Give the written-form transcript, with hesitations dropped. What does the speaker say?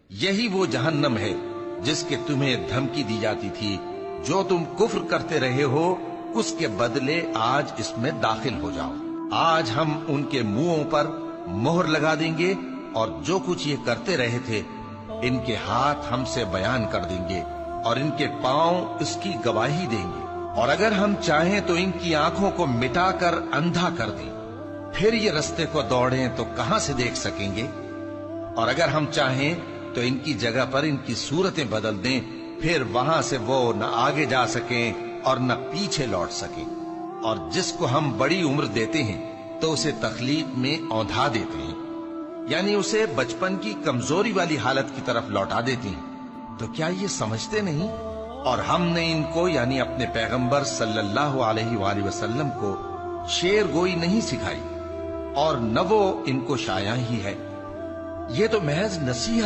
یہی وہ جہنم ہے جس کے تمہیں دھمکی دی جاتی تھی، جو تم کفر کرتے رہے ہو اس کے بدلے آج اس میں داخل ہو جاؤ۔ آج ہم ان کے منہوں پر مہر لگا دیں گے، اور جو کچھ یہ کرتے رہے تھے ان کے ہاتھ ہم سے بیان کر دیں گے، اور ان کے پاؤں اس کی گواہی دیں گے۔ اور اگر ہم چاہیں تو ان کی آنکھوں کو مٹا کر اندھا کر دیں، پھر یہ رستے کو دوڑیں تو کہاں سے دیکھ سکیں گے؟ اور اگر ہم چاہیں تو ان کی جگہ پر ان کی صورتیں بدل دیں، پھر وہاں سے وہ نہ آگے جا سکیں اور نہ پیچھے لوٹ سکیں۔ اور جس کو ہم بڑی عمر دیتے ہیں تو اسے تخلیق میں اوندھا دیتے ہیں، یعنی اسے بچپن کی کمزوری والی حالت کی طرف لوٹا دیتے ہیں۔ تو کیا یہ سمجھتے نہیں؟ اور ہم نے ان کو یعنی اپنے پیغمبر صلی اللہ علیہ وآلہ وسلم کو شعر گوئی نہیں سکھائی، اور نہ وہ ان کو شایع ہی ہے، یہ تو محض نصیحت